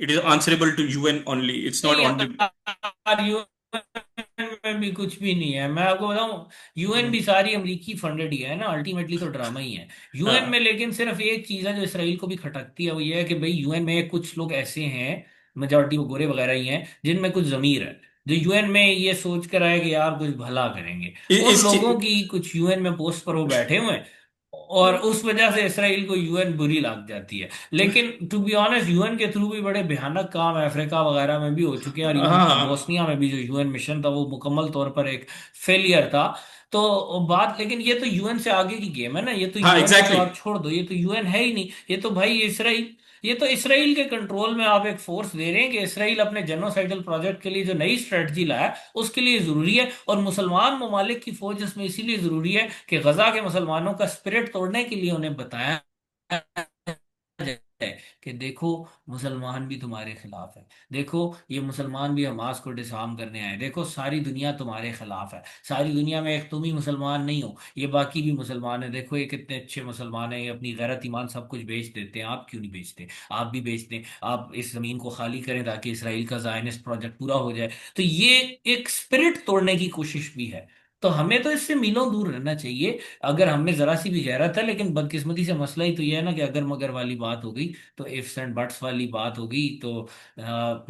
It is answerable to UN only, it's not नहीं ओनली। यार, यूएन में भी कुछ भी नहीं है, मैं आपको बताऊं। यूएन भी सारी अमरीकी फंडेड ही है ना, अल्टीमेटली तो ड्रामा ही है यूएन में। हाँ लेकिन सिर्फ एक चीज है जो इसराइल को भी खटकती है, वो ये है कि भाई यूएन में कुछ लोग ऐसे हैं, मेजोरिटी वो गोरे वगैरह ही हैं, जिनमें कुछ जमीर है, जो यूएन में ये सोच कर आए कि यार कुछ भला करेंगे। उन इस लोगों की कुछ यूएन में पोस्ट पर वो बैठे हुए हैं, और उस वजह से इसराइल को यूएन बुरी लग जाती है। लेकिन टू बी ऑनेस्ट, यूएन के थ्रू भी बड़े भयानक काम अफ्रीका वगैरह में भी हो चुके हैं, और इवन हाँ बोस्निया में भी जो यूएन मिशन था वो मुकम्मल तौर पर एक फेलियर था। तो बात, लेकिन ये तो यूएन से आगे की गेम है ना, ये तो हाँ यूएन को तो एग्जैक्टली। आप छोड़ दो, ये तो यूएन है ही नहीं, ये तो भाई इसराइल, ये तो इसराइल के कंट्रोल में आप एक फोर्स दे रहे हैं कि इसराइल अपने जेनोसाइडल प्रोजेक्ट के लिए जो नई स्ट्रेटजी लाया उसके लिए जरूरी है, और मुसलमान ममालिक की फौज इसमें इसीलिए जरूरी है कि गजा के मुसलमानों का स्पिरिट तोड़ने के लिए उन्हें बताया है कि देखो, मुसलमान भी तुम्हारे खिलाफ है, देखो ये मुसलमान भी हमास को डिसआर्म करने आए, देखो सारी दुनिया तुम्हारे खिलाफ है, सारी दुनिया में एक तुम ही मुसलमान नहीं हो, ये बाकी भी मुसलमान है, देखो ये कितने अच्छे मुसलमान हैं, ये अपनी गैरत ईमान सब कुछ बेच देते हैं, आप क्यों नहीं बेचते, आप भी बेच दें, आप इस जमीन को खाली करें ताकि इसराइल का जायनिस्ट प्रोजेक्ट पूरा हो जाए। तो ये एक स्पिरिट तोड़ने की कोशिश भी है। तो हमें तो इससे मीलों दूर रहना चाहिए, अगर हमें जरा सी भी गैरत है। लेकिन बदकिस्मती से मसला ही तो ये है ना कि अगर मगर वाली बात हो गई, तो इफ्स एंड बट्स वाली बात हो गई, तो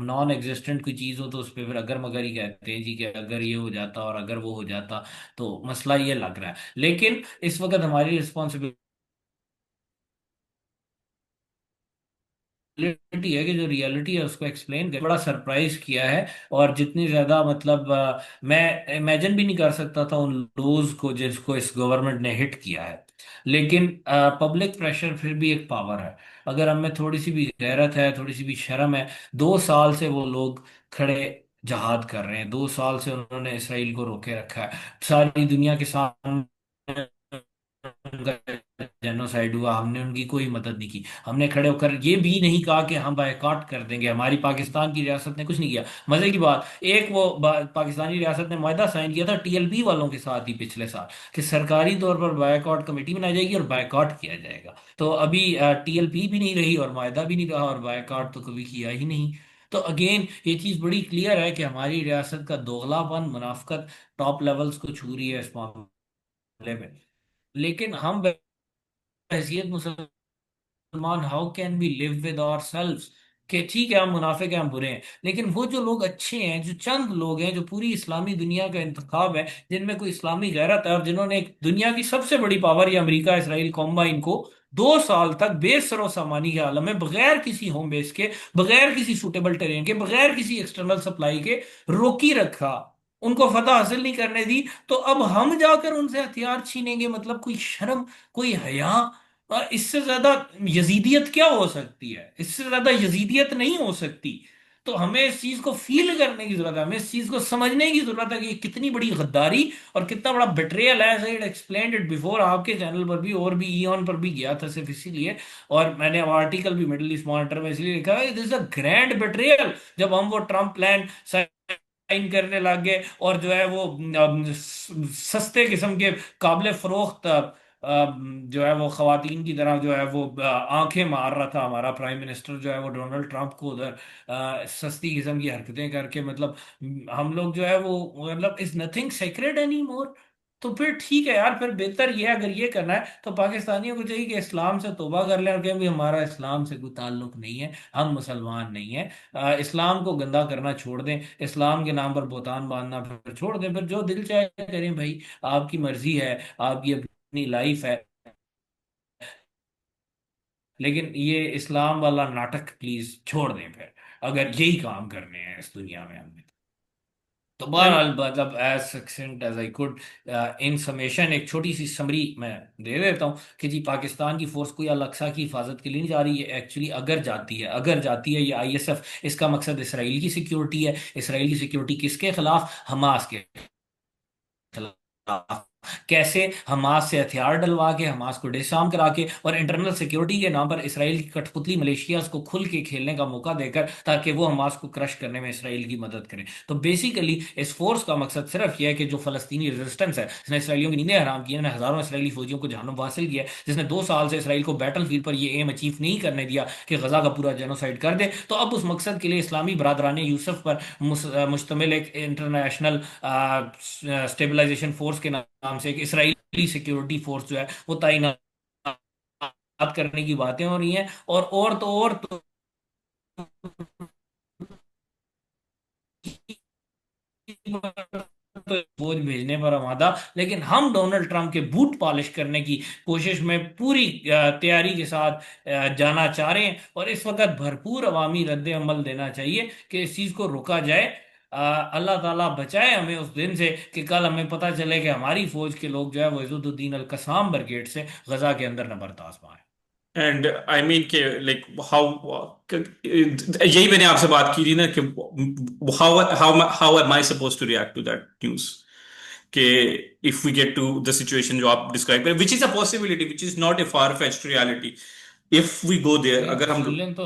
नॉन एग्जिस्टेंट कोई चीज हो तो उस पर फिर अगर मगर ही कहते हैं जी, कि अगर ये हो जाता और अगर वो हो जाता, तो मसला ये लग रहा है। लेकिन इस वक्त हमारी रिस्पॉन्सिबिलिटी रियलिटी है कि जो रियलिटी है उसको एक्सप्लेन कर, बड़ा सरप्राइज किया है। और जितनी ज्यादा मतलब मैं इमेजिन भी नहीं कर सकता था उन लोज को जिसको इस गवर्नमेंट ने हिट किया है। लेकिन पब्लिक प्रेशर फिर भी एक पावर है। अगर हमें थोड़ी सी भी गैरत है, थोड़ी सी भी शर्म है, 2 साल से वो लोग खड़े जहाद कर रहे हैं, 2 साल से उन्होंने इसराइल को रोके रखा है, सारी दुनिया के सामने उनका जेनोसाइड हुआ, हमने उनकी कोई मदद नहीं की, हमने खड़े होकर ये भी नहीं कहा कि हम बायकॉट कर देंगे, हमारी पाकिस्तान की रियासत ने कुछ नहीं किया। मजे की बात, एक वो पाकिस्तानी रियासत ने मायदा साइन किया था टीएलपी वालों के साथ ही पिछले साल, कि सरकारी तौर पर बायकॉट कमेटी बनाई जाएगी और बायकॉट किया जाएगा। तो अभी टीएलपी भी नहीं रही और मायदा भी नहीं रहा, और बायकॉट तो कभी किया ही नहीं। तो अगेन ये चीज बड़ी क्लियर है कि हमारी रियासत का दोगलापन, मुनाफकत टॉप लेवल्स को छू रही है इस मामले में। लेकिन हम हैसियत मुसलमान, how can we live with our selves, कि ठीक है हम मुनाफिक हैं, हम बुरे हैं, लेकिन वो जो लोग अच्छे हैं, जो चंद लोग हैं जो पूरी इस्लामी दुनिया का इंतखाब है, जिनमें कोई इस्लामी गैरत है, और जिन्होंने एक दुनिया की सबसे बड़ी पावर या अमेरिका इसराइल कॉम्बाइन को 2 साल तक बेसरो सामानी के आलम में बगैर किसी होम बेस के, बगैर किसी सूटेबल टेरेन के, बगैर किसी एक्सटर्नल सप्लाई के रोकी रखा, उनको फतह हासिल नहीं करने दी। तो अब हम जाकर उनसे हथियार छीनेंगे, मतलब कोई शर्म, कोई हया, इससे ज्यादा यजीदियत क्या हो सकती है, इससे ज्यादा यजीदियत नहीं हो सकती। तो हमें इस चीज को फील करने की जरूरत है, हमें इस चीज को समझने की जरूरत है कि ये कितनी बड़ी गद्दारी और कितना बड़ा बिट्रेयल है। As I explained it before, आपके चैनल पर भी और भी ईऑन पर भी गया था सिर्फ इसीलिए, और मैंने आर्टिकल भी मिडिल ईस्ट मॉनिटर में इसलिए लिखा है, this is a grand betrayal. जब हम वो ट्रम्प प्लान साइन करने लग गए, और जो है वो सस्ते किस्म के काबिल फरोख्त जो है वो खवातीन की तरह जो है वो आंखें मार रहा था हमारा प्राइम मिनिस्टर जो है वो डोनाल्ड ट्रंप को उधर, सस्ती किस्म की हरकतें करके, मतलब हम लोग जो है वो, मतलब is nothing sacred any more. तो फिर ठीक है यार, फिर बेहतर ये है, अगर ये करना है तो पाकिस्तानियों को चाहिए कि इस्लाम से तौबा कर लें और कहें भी हमारा इस्लाम से कोई ताल्लुक नहीं है, हम मुसलमान नहीं है। इस्लाम को गंदा करना छोड़ दें, इस्लाम के नाम पर बोतान बांधना फिर छोड़ दें, फिर जो दिल चाहे करें भाई, आपकी मर्जी है, आपकी अपनी लाइफ है। लेकिन ये इस्लाम वाला नाटक प्लीज छोड़ दें फिर, अगर यही काम करने हैं इस दुनिया में हमने। तो बहरहाल, मतलब as succinct as I could, in summation एक छोटी सी समरी मैं दे देता हूँ कि जी, पाकिस्तान की फोर्स कोई अल-अक्सा की हिफाजत के लिए नहीं जा रही है एक्चुअली। अगर जाती है ये आईएसएफ, इसका मकसद इसराइल की सिक्योरिटी है। इसराइल की सिक्योरिटी किसके खिलाफ? हमास के खिलाफ। कैसे हमास से हथियार डलवा के, हमास को डिसआर्म करा के, और इंटरनल सिक्योरिटी के नाम पर इसराइल की कठपुतली मलेशियाज को खुल के खेलने का मौका देकर, ताकि वो हमास को क्रश करने में इसराइल की मदद करे। तो बेसिकली इस फोर्स का मकसद सिर्फ यह है कि जो फलस्तीनी रेजिस्टेंस है, जिसने इसराइलियों की नींदें हराम की है, हजारों इसराइली फौजियों को जहन्नुम हासिल किया है, जिसने 2 साल से इसराइल को बैटल फील्ड पर यह एम अचीव नहीं करने दिया कि गजा का पूरा जेनोसाइड कर दे, तो अब उस मकसद के लिए इस्लामी बरदरान यूसुफ पर मुश्तमिल एक इंटरनेशनल स्टेबलाइजेशन फोर्स के नाम से एक इसराइली सिक्योरिटी फोर्स जो है वो तैनात करने की बातें हो रही हैं। और तो तो फौज भेजने पर आमादा, लेकिन हम डोनाल्ड ट्रंप के बूट पॉलिश करने की कोशिश में पूरी तैयारी के साथ जाना चाह रहे हैं, और इस वक्त भरपूर अवामी रद्द अमल देना चाहिए कि इस चीज को रोका जाए। अल्लाह ताला बचाए हमें उस दिन से कि कल हमें पता चले कि हमारी फौज के लोग जो है वो इजुद्दीन अल कसाम ब्रिगेड से गजा के अंदर नंबर मारे। एंड आई मीन के लाइक हाउ, यही मैंने आपसे बात की थी ना कि how how how am I suppose to react to that news, कि if we get to the situation जो आप डिस्क्राइब करें, which is a possibility, which is not a far fetched reality, if we go there, देख अगर हम। जुल्म तो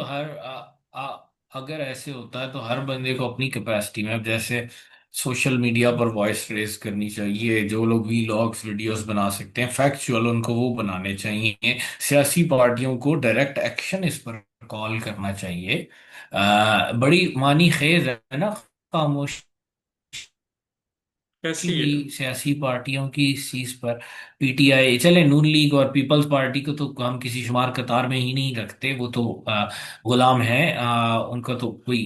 अगर ऐसे होता है तो हर बंदे को अपनी कैपेसिटी में, अब जैसे सोशल मीडिया पर वॉइस रेज करनी चाहिए, जो लोग वीलॉग्स वीडियोस बना सकते हैं फैक्चुअल, उनको वो बनाने चाहिए। सियासी पार्टियों को डायरेक्ट एक्शन इस पर कॉल करना चाहिए। बड़ी मानी खेज है ना खामोश कैसी है? की सियासी पार्टियों की इस चीज पर। पीटीआई चले, नून लीग और पीपल्स पार्टी को तो हम किसी शुमार कतार में ही नहीं रखते, वो तो गुलाम है, उनका तो कोई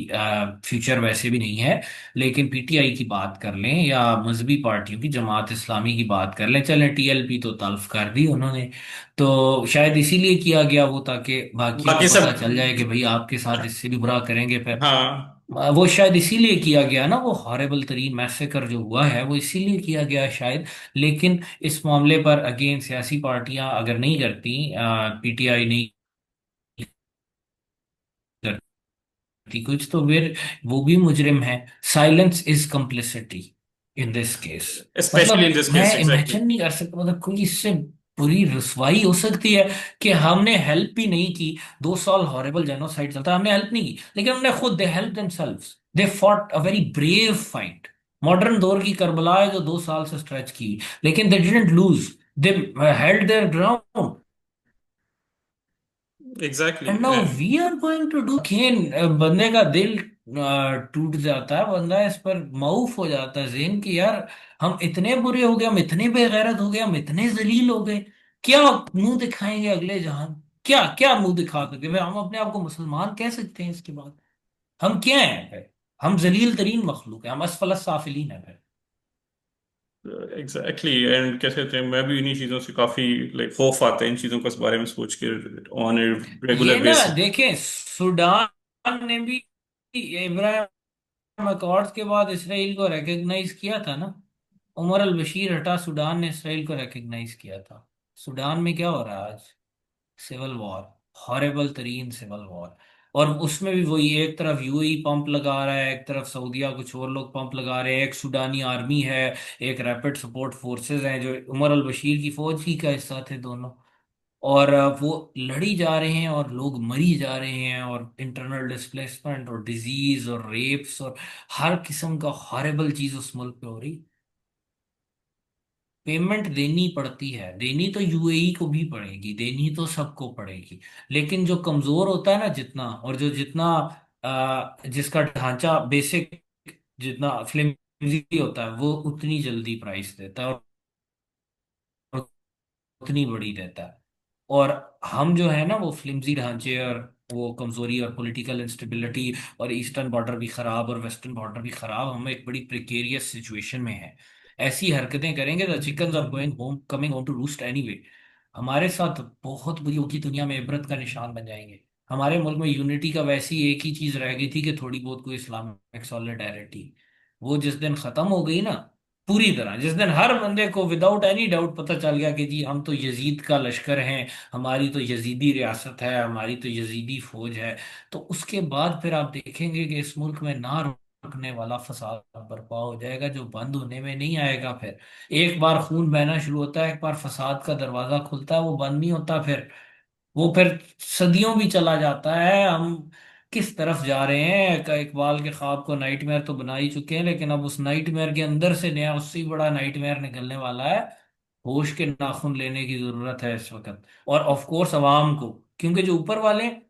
फ्यूचर वैसे भी नहीं है। लेकिन पीटीआई की बात कर लें या मजहबी पार्टियों की, जमात इस्लामी की बात कर लें, चले टीएलपी तो तल्फ कर दी उन्होंने, तो शायद इसीलिए किया गया वो, ताकि बाकियों को बाकी सब। पता चल जाए कि भाई आपके साथ इससे भी बुरा करेंगे फिर। हाँ। वो शायद इसीलिए किया गया ना, वो हॉरेबल तरीन मैसेकर जो हुआ है वो इसीलिए किया गया है शायद। लेकिन इस मामले पर अगेन सियासी पार्टियां अगर नहीं करती, पीटीआई नहीं करती कुछ, तो फिर वो भी मुजरिम है। Silence is complicity in this case. Specially in मतलब दिस मैं केस, एग्जैक्टली। इमेजिन नहीं कर सकता, मतलब कोई इससे बुरी रसवाई हो सकती है कि हमने हेल्प ही नहीं की। 2 साल हॉरेबल जेनोसाइड चलता है, हमने हेल्प नहीं की, लेकिन हमने खुद they help themselves, they fought a very brave fight. Modern दौर की करबला है जो 2 साल से स्ट्रेच की, लेकिन they didn't lose, they held their ground. Exactly. And now we are going to do again. बंदे का दिल टूट जाता है, बंदा इस पर माऊफ हो जाता है जेन की, यार हम इतने बुरे हो गए, हम इतने बेगैरत हो गए, हम इतने जलील हो गए। क्या मुंह दिखाएंगे अगले जहान? क्या क्या मुंह दिखा सकते हैं? हम अपने आप को मुसलमान कह सकते हैं इसके बाद? हम क्या हैं फिर? हम जलील तरीन मखलूक हैं, हम असफलस साफिलीन हैं फिर। एग्जैक्टली, एंड कैसे कहते हैं, मैं भी इन्हीं चीजों से काफी लाइक खौफ आता है इन चीजों को, इस बारे में सोच के ऑन ए ये रेगुलर ना बेसिस। देखें, सूडान ने भी इब्राहिम अकॉर्ड्स के बाद इसराइल को रिकग्नाइज किया था ना। उमर अल बशीर हटा, सूडान ने इसराइल को रिकग्नाइज किया था। सूडान में क्या हो रहा है आज? सिविल वॉर, हॉरेबल तरीन सिविल वॉर। और उसमें भी वही, एक तरफ यूएई पंप लगा रहा है, एक तरफ सऊदीया कुछ और लोग पंप लगा रहे हैं, एक सूडानी आर्मी है, एक रैपिड सपोर्ट फोर्सेस हैं जो उमर अल बशीर की फौज ही का हिस्सा थे दोनों। और वो लड़ी जा रहे हैं और लोग मरी जा रहे हैं, और इंटरनल डिस्प्लेसमेंट और डिजीज और रेप्स और हर किस्म का हॉरेबल चीज उस मुल्क पे हो रही। पेमेंट देनी पड़ती है, देनी तो यूएई को भी पड़ेगी, देनी तो सबको पड़ेगी। लेकिन जो कमजोर होता है ना जितना, और जो जितना जिसका ढांचा बेसिक जितना फ्लिमजी होता है, वो उतनी जल्दी प्राइस देता है और उतनी बड़ी देता है। और हम जो है ना वो फ्लिमजी ढांचे और वो कमजोरी और पॉलिटिकल इंस्टेबिलिटी, और ईस्टर्न बॉर्डर भी खराब और वेस्टर्न बॉर्डर भी खराब, हम एक बड़ी प्रिकेरियस सिचुएशन में है। ऐसी हरकतें करेंगे तो chickens are going home, coming home to roost anyway. हमारे साथ बहुत बुरी होगी, दुनिया में इबरत का निशान बन जाएंगे। हमारे मुल्क में यूनिटी का वैसी एक ही चीज रह गई थी कि थोड़ी बहुत कोई इस्लामिक सॉलिडारिटी। वो जिस दिन खत्म हो गई ना पूरी तरह, जिस दिन हर बंदे को विदाउट एनी डाउट पता चल गया कि जी हम तो यजीद का लश्कर हैं, हमारी तो यजीदी रियासत है, हमारी तो यजीदी फौज है, तो उसके बाद फिर आप देखेंगे कि इस मुल्क में ना रखने वाला फसाद बर्पा हो जाएगा, जो बंद होने में नहीं आएगा। फिर एक बार खून बहना शुरू होता है, एक बार फसाद का दरवाजा खुलता है, वो बंद नहीं होता। फिर वो फिर सदियों भी चला जाता है। हम किस तरफ जा रहे हैं? इकबाल के ख्वाब को नाइटमेयर तो बना ही चुके हैं, लेकिन अब उस नाइटमेयर के अंदर से नया, उससे भी बड़ा नाइटमेयर निकलने वाला है। होश के नाखून लेने की जरूरत है इस वक्त। और ऑफ कोर्स अवाम को, क्योंकि जो ऊपर वाले हैं,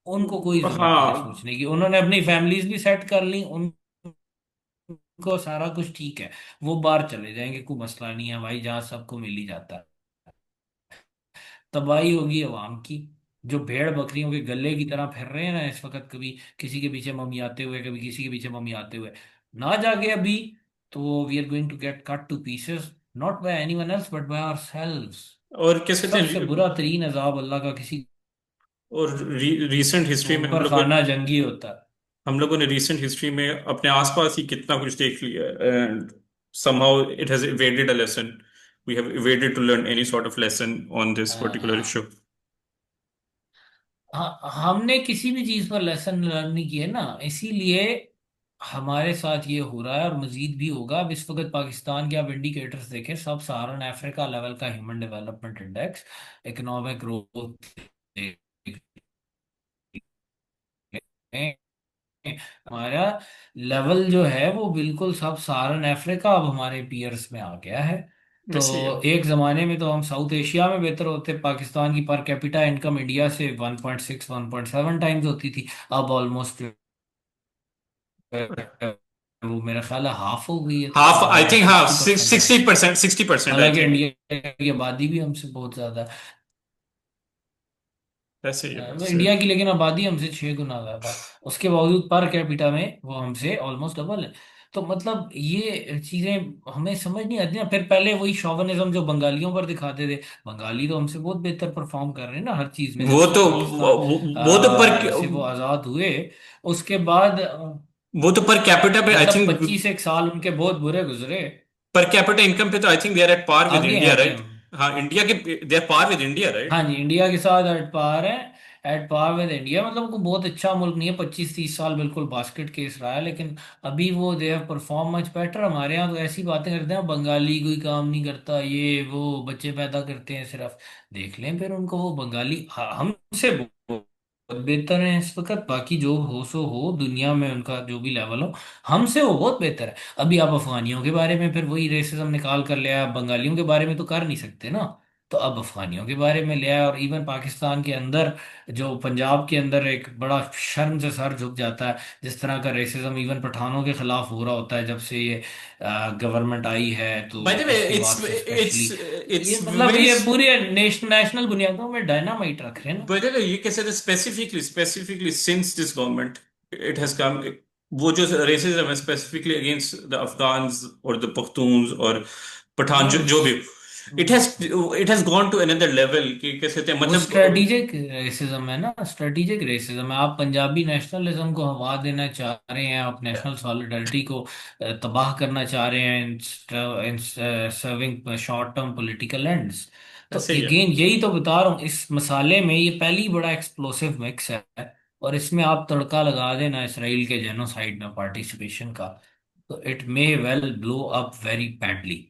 उनको कोई जरूरत नहीं है हाँ। सोचने की। उन्होंने अपनी फैमिलीज भी सेट कर ली, उनको सारा कुछ ठीक है। वो बाहर चले जाएंगे, कोई मसला नहीं है भाई, जहाँ सबको मिल ही जाता है। तबाही होगी अवाम की। जो भेड़ बकरियों के गले की तरह फिर रहे हैं ना इस वक्त, कभी किसी के पीछे मम्मी हुए, कभी किसी के पीछे मम्मी हुए, ना जागे अभी, तो we are going to get cut to pieces, not by anyone else but by ourselves. और क्या कहते सबसे हैं, बुरा तरीन अजाब अल्लाह का किसी और रिसेंट हिस्ट्री में ऊपर खाना जंगी होता है। हम लोगों ने रिसेंट हिस्ट्री में अपने आसपास ही कितना कुछ देख लिया, and somehow it has evaded a lesson. We have evaded to learn any sort of lesson on this particular issue. हमने किसी भी चीज पर लेसन लर्न नहीं किए ना, इसीलिए हमारे साथ ये हो रहा है, और मजीद भी होगा। अब इस वक्त पाकिस्तान के आप इंडिकेटर्स देखें, सब सहारन अफ्रीका लेवल का human development index, economic growth, हमारा लेवल जो है वो बिल्कुल सब सहारन अफ्रीका अब हमारे पीयर्स में आ गया है। तो वैसे ही है। एक जमाने में तो हम साउथ एशिया में बेहतर होते, पाकिस्तान की पर कैपिटा इनकम इंडिया से 1.6 1.7 टाइम्स होती थी, अब ऑलमोस्ट वो मेरा ख्याल है हाफ हो गई है हाफ, आई तकरीबन, या थिंक, हाँ, 60% हो गई। 60%, 60%, आई हालांकि थिंक। इंडिया की आबादी भी हमसे बहुत ज्यादा है। वैसे ही है, वो वैसे। इंडिया की लेकिन आबादी हमसे 6 गुना ज्यादा है, उसके बावजूद पर कैपिटा में वो हमसे ऑलमोस्ट डबल है। तो मतलब ये चीजें हमें समझ नहीं आती ना। फिर पहले वही शोविनिज्म जो बंगालियों पर दिखाते थे, बंगाली तो हमसे बहुत बेहतर परफॉर्म कर रहे हैं ना हर चीज में, जब वो से तो पाकिस्तान वो तो पर से वो आजाद हुए उसके बाद वो तो पर कैपिटा पे आई मतलब थिंक, 25 एक साल उनके बहुत बुरे गुजरे। पर कैपिटा इनकम पे तो I think they are at par with आगे इंडिया, हैं राइट? हाँ, इंडिया के, they are par with India, right? हाँ जी, इंडिया के साथ एट पार है। एट पार विद इंडिया, मतलब वो बहुत अच्छा मुल्क नहीं है, 25 30 साल बिल्कुल बास्केट केस रहा है, लेकिन अभी वो they have perform much better. हमारे यहाँ तो ऐसी बातें करते हैं, बंगाली कोई काम नहीं करता, ये वो बच्चे पैदा करते हैं सिर्फ। देख लें फिर उनको, वो बंगाली हमसे बहुत बेहतर है इस वक्त। बाकी जो हो सो हो, दुनिया में उनका जो भी लेवल हो, हमसे वो बहुत बेहतर है। अभी आप अफगानियों के बारे में फिर वही रेसिज्म निकाल कर ले आए, आप बंगालियों के बारे में तो कर नहीं सकते ना, तो अब अफगानियों के बारे में ले आया। और इवन पाकिस्तान के अंदर, जो पंजाब के अंदर एक बड़ा शर्म से सर झुक जाता है, जिस तरह का रेसिज्म इवन पठानों के खिलाफ हो रहा होता है जब से ये गवर्नमेंट आई है, तो बाय द वे, उसके इट्स बाद से इट्स स्पेशली ये इट्स मतलब वेरी, ये पूरे नेशनल बुनियादों में डायनामाइट रख रहे हैं ना। but you can say that specifically since this government, it has come, वो जो racism है specifically against the Afghans or the Pakhtuns और पठान, हम्म जो भी, it hmm. has it has gone to another level कि कैसे कहते हैं, वो मतलब। स्ट्रेटेजिक रेसिज्म है ना, स्ट्रेटेजिक रेसिज्म है। आप पंजाबी नेशनलिज्म को हवा देना चाह रहे हैं, आप नेशनल सॉलिडरिटी को तबाह करना चाह रहे हैं, in serving short term political ends. तो ऐसे ही है। अगेन यही तो बता रहा हूँ, इस मसाले में ये पहली बड़ा एक्सप्लोसिव मिक्स है, और इसमें आप तड़का लगा देना इसराइल के जेनोसाइड में पार्टिसिपेशन का, तो it may well blow up very badly.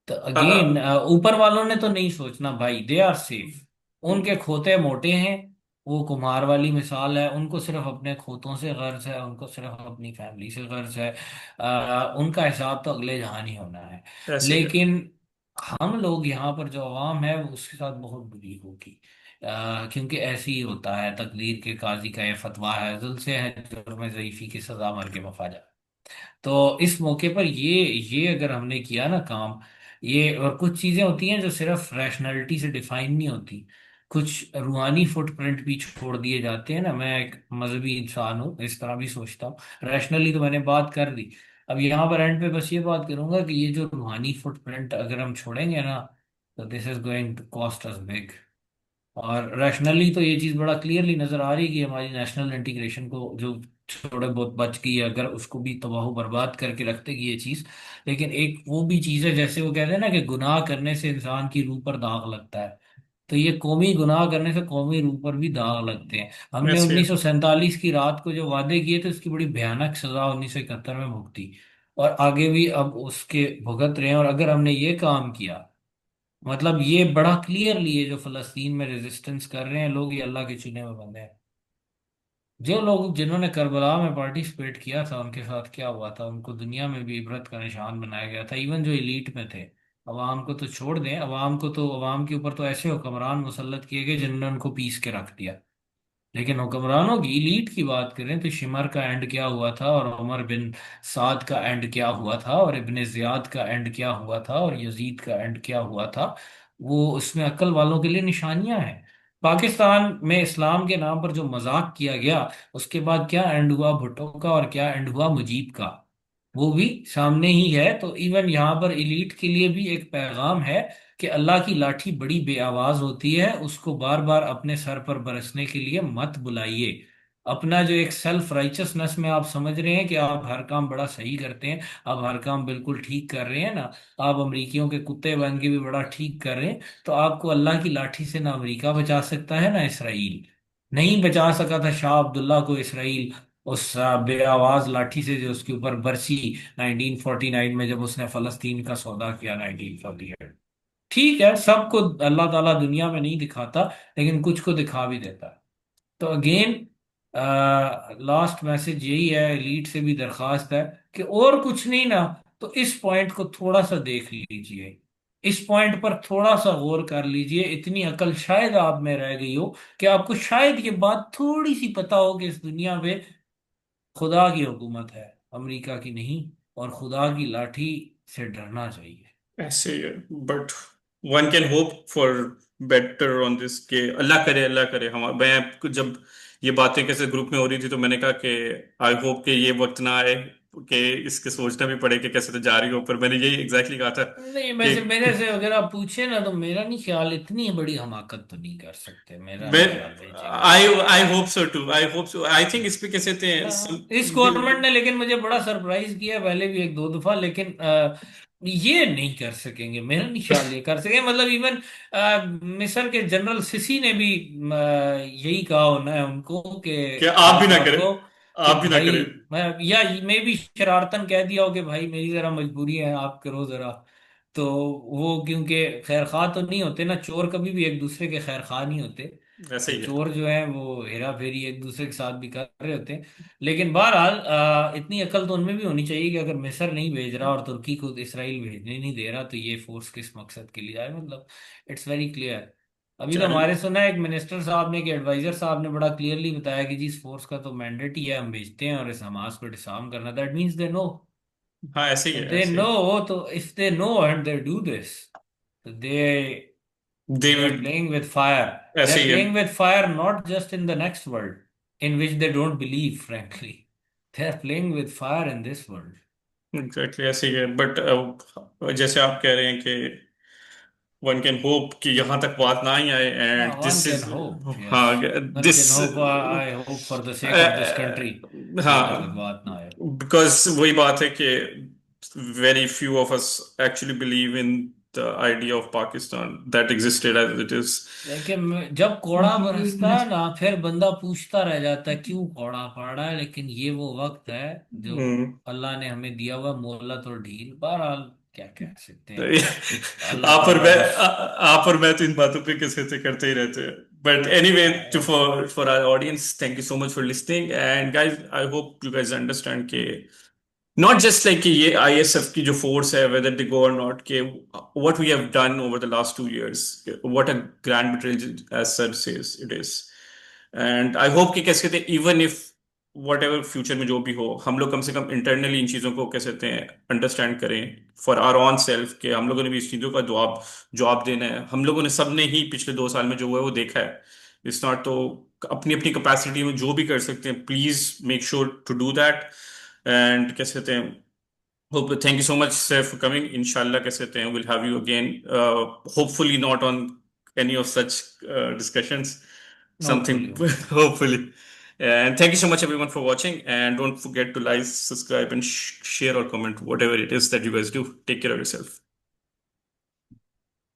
तो अगेन हाँ, ऊपर वालों ने तो नहीं सोचना भाई, दे आर सेफ। उनके खोते मोटे हैं, वो कुम्हार वाली मिसाल है, उनको सिर्फ अपने खोतों से गर्ज है, उनको सिर्फ अपनी फैमिली से गर्ज है। उनका हिसाब तो अगले जहान ही होना है। ऐसे ही है। लेकिन हम लोग यहाँ पर जो अवाम है वो उसके साथ बहुत बुरी होगी। क्योंकि ऐसे ही होता है, तकदीर के काजी का ये फतवा है, जुल्म से है जुर्म ज़ईफ़ी की सजा मर के वफा जा। तो इस मौके पर ये अगर हमने किया ना काम, ये और कुछ चीजें होती हैं जो सिर्फ रैशनैलिटी से डिफाइन नहीं होती, कुछ रूहानी फुटप्रिंट भी छोड़ दिए जाते हैं ना। मैं एक मजहबी इंसान हूँ, इस तरह भी सोचता हूँ। रैशनली तो मैंने बात कर दी, अब यहाँ पर एंड पे बस ये बात करूंगा कि ये जो रूहानी फुटप्रिंट अगर हम छोड़ेंगे ना, तो this is going to cost us big. और रैशनली तो ये चीज़ बड़ा क्लियरली नजर आ रही है कि हमारी नेशनल इंटीग्रेशन को जो थोड़े बहुत बच गई है, अगर उसको भी तबाह बर्बाद करके रख देगी ये चीज़। लेकिन एक वो भी चीज़ है, जैसे वो कहते हैं ना कि गुनाह करने से इंसान की रूह पर दाग लगता है, तो ये कौमी गुनाह करने से कौमी रूह पर भी दाग लगते हैं। हमने ऐसे 1947 की रात को जो वादे किए थे उसकी बड़ी भयानक सजा 1971 में भुगती, और आगे भी अब उसके भुगत रहे हैं। और अगर हमने ये काम किया, मतलब ये बड़ा क्लियरली, ये जो फलस्तीन में रेजिस्टेंस कर रहे हैं लोग, ये अल्लाह के चुने हुए बंदे हैं। जो लोग जिन्होंने करबला में पार्टिसिपेट किया था उनके साथ क्या हुआ था, उनको दुनिया में भी इबरत का निशान बनाया गया था। इवन जो एलीट में थे, अवाम को तो छोड़ दें, अवाम को तो, अवाम के ऊपर तो ऐसे हुक्मरान मुसल्लत किए गए जिन्होंने उनको पीस के रख दिया। लेकिन हुक्मरानों की इलीट की बात करें तो शिमर का एंड क्या हुआ था, और उमर बिन साद का एंड क्या हुआ था, और इब्ने जियाद का एंड क्या हुआ था, और यजीद का एंड क्या हुआ था, वो उसमें अक्ल वालों के लिए निशानियां हैं। पाकिस्तान में इस्लाम के नाम पर जो मजाक किया गया, उसके बाद क्या एंड हुआ भुट्टो का, और क्या एंड हुआ मुजीब का, वो भी सामने ही है। तो इवन यहाँ पर इलीट के लिए भी एक पैगाम है कि अल्लाह की लाठी बड़ी बेआवाज होती है, उसको बार बार अपने सर पर बरसने के लिए मत बुलाइए। अपना जो एक सेल्फ राइचसनेस में आप समझ रहे हैं कि आप हर काम बड़ा सही करते हैं, आप हर काम बिल्कुल ठीक कर रहे हैं ना, आप अमरीकियों के कुत्ते बन के भी बड़ा ठीक कर रहे हैं, तो आपको अल्लाह की लाठी से ना अमरीका बचा सकता है ना इसराइल। नहीं बचा सका था शाह अब्दुल्ला को इसराइल उस बेआवाज लाठी से जो उसके ऊपर बरसी 1949 में, जब उसने फलस्तीन का सौदा किया 1948। ठीक है, सबको अल्लाह ताला दुनिया में नहीं दिखाता, लेकिन कुछ को दिखा भी देता है। तो अगेन लास्ट मैसेज यही है, लीड से भी दरखास्त है कि और कुछ नहीं ना, तो इस पॉइंट को थोड़ा सा देख लीजिए, इस पॉइंट पर थोड़ा सा गौर कर लीजिए। इतनी अकल शायद आप में रह गई हो कि आपको शायद ये बात थोड़ी सी पता हो कि इस दुनिया में खुदा की हुकूमत है, अमेरिका की नहीं, और खुदा की लाठी से डरना चाहिए। ऐसे ही है। But one can hope for better on this, के अल्लाह करे, अल्लाह करे। हम मैं जब ये बातें कैसे ग्रुप में हो रही थी तो मैंने कहा कि आई होप कि ये वक्त ना आए कि इसके सोचना भी पड़े कि कैसे तो जा रही हो, पर मैंने यही एग्जैक्टली कहा था नहीं, कि वैसे मेरे से अगर आप पूछे ना, तो मेरा नहीं ख्याल इतनी बड़ी हमाकत तो नहीं कर सकते, मेरा मैं नहीं ख्याल भेजेंगे। I I hope so too, I hope so, I think इस पे कैसे थे इस गवर्नमेंट ने लेकिन मुझे बड़ा सरप्राइज किया, पहले भी एक दो दफा, लेकिन ये नहीं कर सकेंगे, मेरा नहीं ख्याल ये कर सकेंगे। मतलब इवन मिस्र के जनरल सिसी ने भी यही कहा होना है उनको कि कि आप भी ना खलीफा करें, को, कि आप भी ना भाई, करें। या मैं भी शरारतन कह दिया हो कि भाई मेरी जरा मजबूरी है, आप करो जरा। तो वो क्योंकि खैर खा तो नहीं होते ना, चोर कभी भी एक दूसरे के खैर खा नहीं होते। ऐसे तो ही है। चोर जो है वो हेरा फेरी एक दूसरे के साथ भी कर रहे होते हैं। लेकिन बहरहाल इतनी अकल तो उनमें भी होनी चाहिए कि अगर मिस्र नहीं भेज रहा और तुर्की को इसराइल भेजने नहीं दे रहा, तो ये फोर्स किस मकसद के लिए जाए, मतलब इट्स वेरी क्लियर। अभी तो चल, हमारे सुना है एक मिनिस्टर साहब ने, कि एडवाइजर साहब ने बड़ा क्लियरली बताया कि जी इस फोर्स का तो मैंडेट ही है, हम भेजते हैं और इस हमास को डिसआर्म करना, दैट मीन्स दे नो। हाँ ऐसे ही तो है, दे ऐसे नो, ही। तो if they know and they do this, they they are David, playing with fire. They ऐसे are ही है। playing with fire not just in the next world, in which they don't believe, frankly. They are playing with fire in this world. Exactly ऐसे ही है। But जैसे आप कह रहे हैं कि वन कैन होप कि यहाँ तक बात ना ही आए, Yeah, and one this can is, hope, हाँ yes. One this, can hope, I hope for the sake of this country, कि उधर तक हाँ, बात ना आए। बिकॉज वही बात है कि very few of us actually believe in the idea of Pakistan that existed as it is. लेकिन जब कोड़ा बरसता है ना, फिर बंदा पूछता रह जाता है क्यों कोड़ा पड़ रहा है। लेकिन ये वो वक्त है जो अल्लाह ने हमें दिया हुआ, मोहलत और ढील। बहरहाल क्या कह सकते हैं, अल्लाह आप और ताला मैं, बस। आप और मैं तो इन बातों पे कैसे थे करते ही रहते हैं। But anyway, to for our audience, thank you so much for listening, and guys I hope you guys understand के नॉट जस्ट लाइक कि ये आईएसएफ की जो फोर्स है, वेदर दे गो और नॉट, के what we have done over the last 2 years, what a grand betrayal as sir says it is. And I hope कि कैसे कहते हैं, even if whatever future में जो भी हो, हम लोग कम से कम इंटरनली इन चीज़ों को कैसे कहते हैं अंडरस्टैंड करें फॉर आवर ऑन सेल्फ, के हम लोगों ने भी इस चीज़ों का जवाब जवाब देना है। हम लोगों ने सब ने ही पिछले 2 साल में जो हुआ है वो देखा है। इट्स नॉट तो अपनी अपनी कैपेसिटी में जो भी कर सकते हैं, please make sure to do that. And कैसे कहते हैं, hope, thank you so much sir for coming, inshallah कैसे कहते हैं we'll have you again, hopefully not on any of such discussions, something hopefully hopefully. hopefully. And thank you so much everyone for watching, and don't forget to like, subscribe, and share or comment whatever it is that you guys do. Take care of yourself.